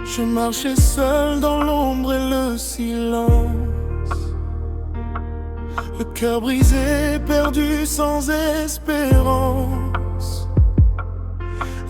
Je marchais seul dans l'ombre et le silence, le cœur brisé, perdu sans espérance.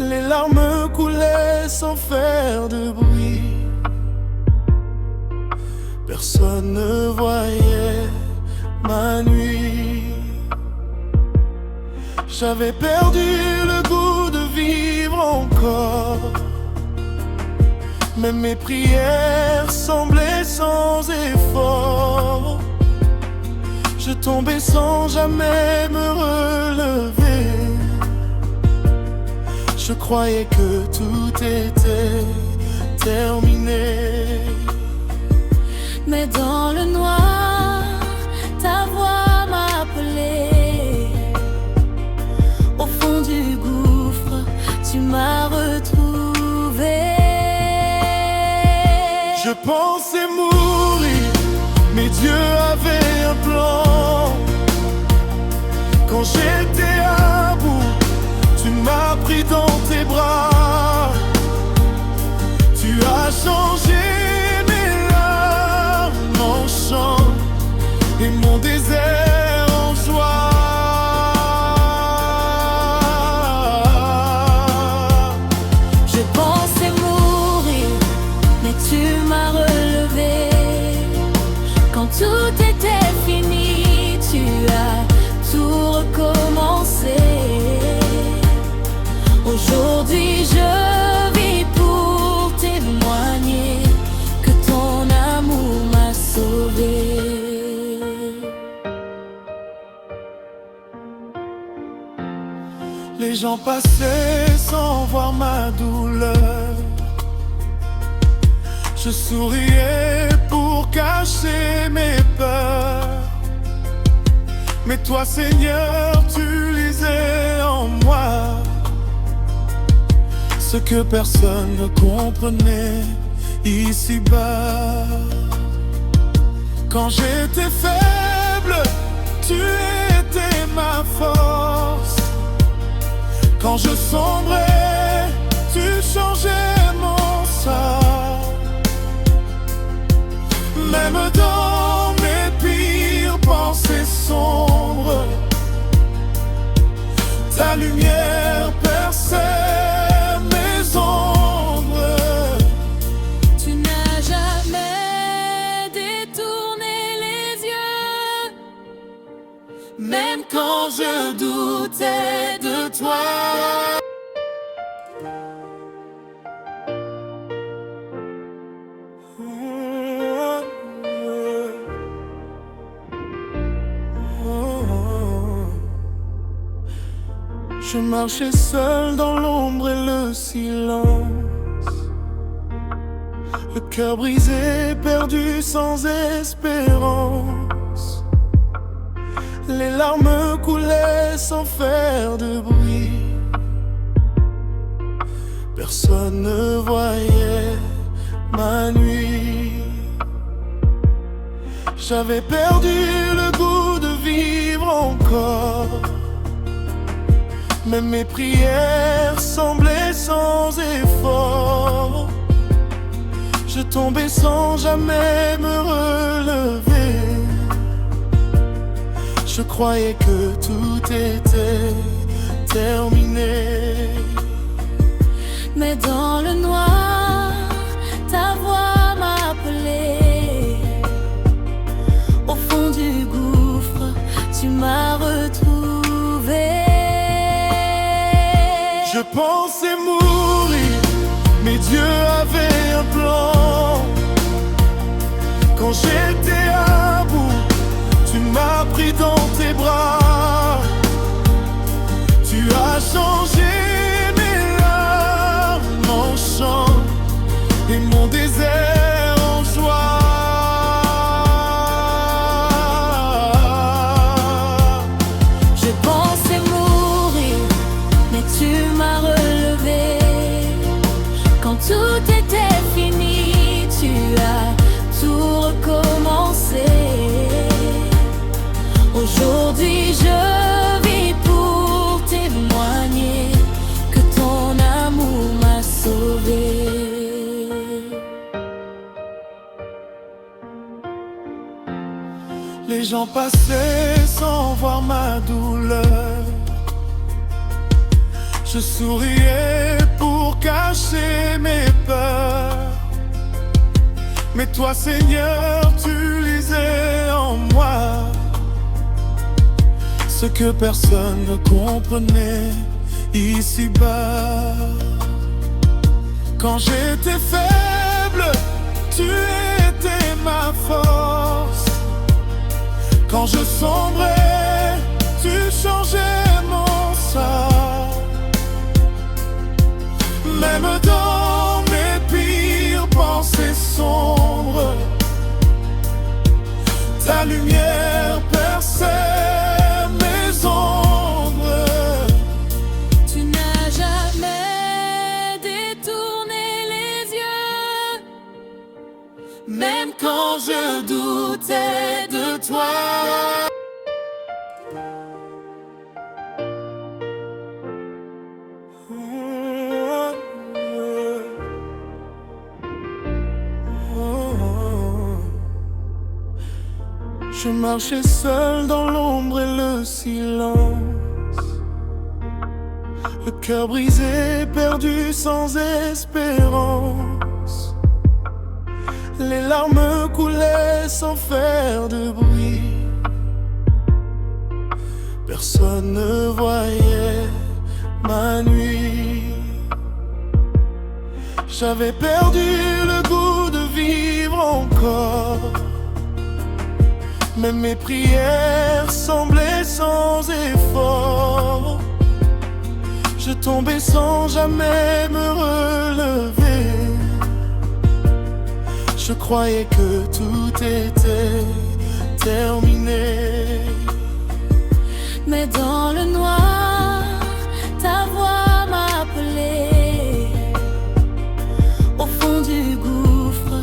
Les larmes coulaient sans faire de bruit. Personne ne voyait ma nuit. J'avais perdu le goût de vivre encore. Même mes prières semblaient sans effort. Je tombais sans jamais me relever. Je croyais que tout était terminé. Mais dans le noir, ta voix m'appelait. Au fond du gouffre, tu m'as retrouvé. Je pensais mourir, mais Dieu avait un plan. Quand j'étais à bout, tu m'as pris dans tes bras. Tu as changé mes larmes en chant et mon désert en joie. Je pensais mourir, mais tu m'as relevé. Quand tout était fini, tu as tout recommencé. Aujourd'hui je vis pour témoigner que ton amour m'a sauvé. Les gens passaient sans voir ma douleur. Je souriais pour cacher mes peurs. Mais toi, Seigneur, tu lisais en moi ce que personne ne comprenait ici-bas. Quand j'étais faible, tu étais ma force. Quand je sombrais, tu changeais mon sort. Même dans mes pires pensées sombres, ta lumière perçait mes ombres. Tu n'as jamais détourné les yeux, Même quand je doutais de toi. Je marchais seul dans l'ombre et le silence, le cœur brisé, perdu sans espérance. Les larmes coulaient sans faire de bruit. Personne ne voyait ma nuit. J'avais perdu le goût de vivre encore. Même mes prières semblaient sans effort. Je tombais sans jamais me relever. Je croyais que tout était terminé. mais dans le noir, ta voix m'appelait. Au fond du gouffre, tu m'as retrouvé. Je pensais mourir, mais Dieu avait un plan. Quand j'étais à bout, tu m'as pris dans tes bras. Tu as changé mes larmes en chant et mon désert en joie. Je pensais mourir, mais tu m'as relevé. Quand tout était fini, tu as tout Les gens passaient sans voir ma douleur. Je souriais pour cacher mes peurs. Mais toi, Seigneur, tu lisais en moi ce que personne ne comprenait ici-bas. Quand j'étais faible, tu étais ma force. Quand je sombrais, tu changeais mon sort. Même dans mes pires pensées sombres, ta lumière perçait mes ombres. Tu n'as jamais détourné les yeux, Même quand je doutais de toi. Je marchais seul dans l'ombre et le silence, le cœur brisé, perdu sans espérance. Les larmes coulaient sans faire de bruit. Personne ne voyait ma nuit. J'avais perdu le goût de vivre encore. Même mes prières semblaient sans effort. Je tombais sans jamais me relever. Je croyais que tout était terminé. mais dans le noir, ta voix m'appelait. Au fond du gouffre,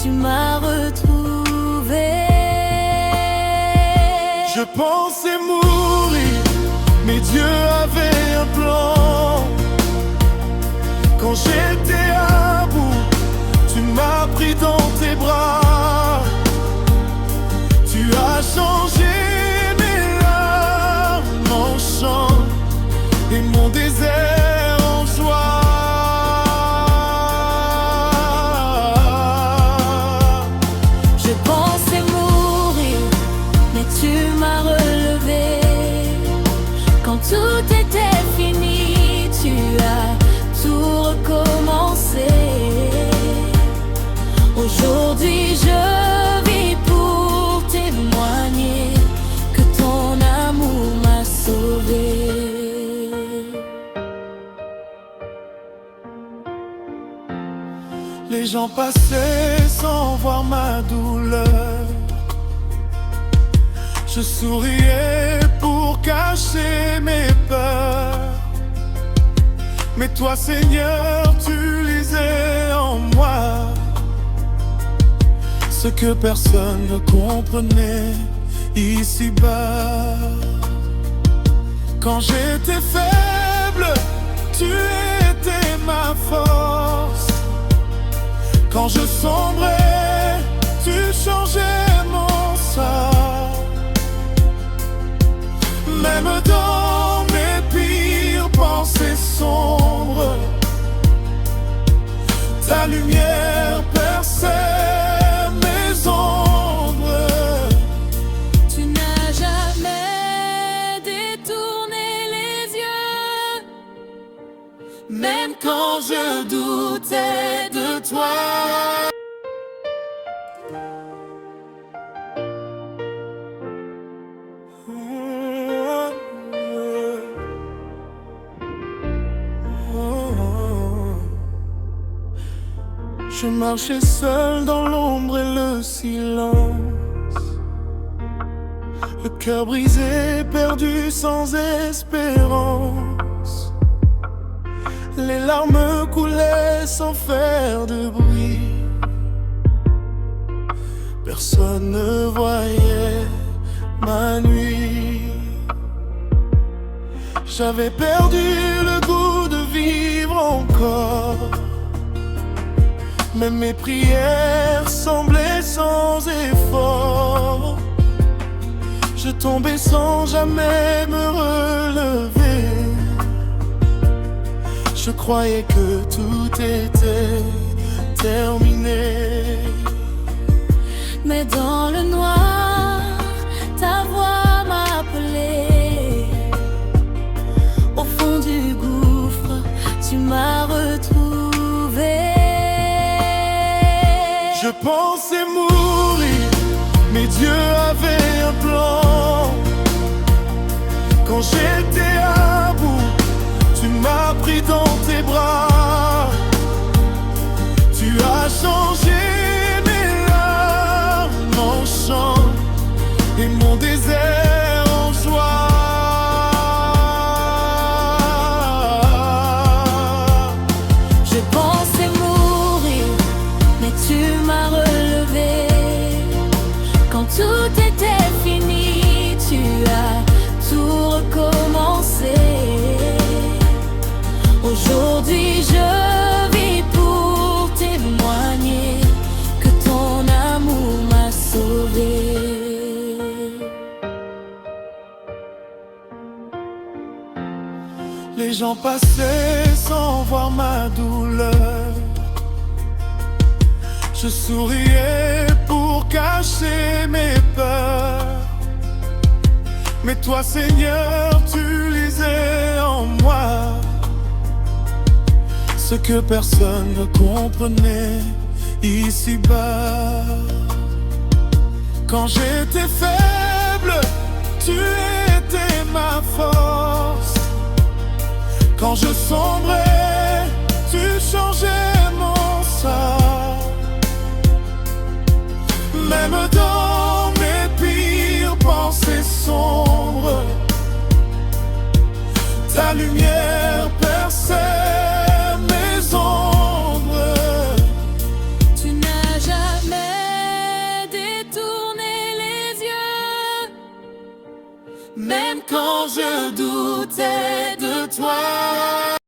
tu m'as retrouvé. Je pensais mourir, mais Dieu avait un plan. Quand j'étais à bout, tu m'as pris dans tes bras. Tu as changé mes larmes en chant et mon désert en joie. Je pensais mourir, mais tu m'as relevé. Quand tout était fini, tu as tout recommencé. Aujourd'hui je vis pour témoigner que ton amour m'a sauvé. Les gens passaient sans voir ma douleur. Je souriais pour cacher mes peurs. Mais toi, Seigneur, tu lisais en moi ce que personne ne comprenait ici-bas. Quand j'étais faible, tu étais ma force. Quand je sombrais, tu changeais mon sort. Même dans mes pires pensées sombres, ta lumière perçait mes ombres. Tu n'as jamais détourné les yeux, Même quand je doutais de toi. Je marchais seul dans l'ombre et le silence, le cœur brisé, perdu sans espérance. Les larmes coulaient sans faire de bruit. Personne ne voyait ma nuit. J'avais perdu le goût de vivre encore. Même mes prières semblaient sans effort. Je tombais sans jamais me relever. Je croyais que tout était terminé. Mais dans le noir, ta voix m'a appelé. Au fond du gouffre, tu m'as retrouvé. Je pensais mourir, mais Dieu avait un plan. Quand j'étais à bout, tu m'as pris dans tes bras. Tu as changé mes larmes en chant et mon désert en joie. Je pensais mourir, mais tu m'as relevé. Quand tout était fini, tu as tout recommencé. Aujourd'hui je vis pour témoigner que ton amour m'a sauvé. Les gens passaient sans voir ma douleur. Je souriais pour cacher mes peurs. Mais toi, Seigneur, tu lisais en moi ce que personne ne comprenait ici-bas. Quand j'étais faible, tu étais ma force. Quand je sombrais, tu changeais mon sort. Même dans mes pires pensées sombres, ta lumière perçait mes ombres. Tu n'as jamais détourné les yeux, Même quand je doutais de toi.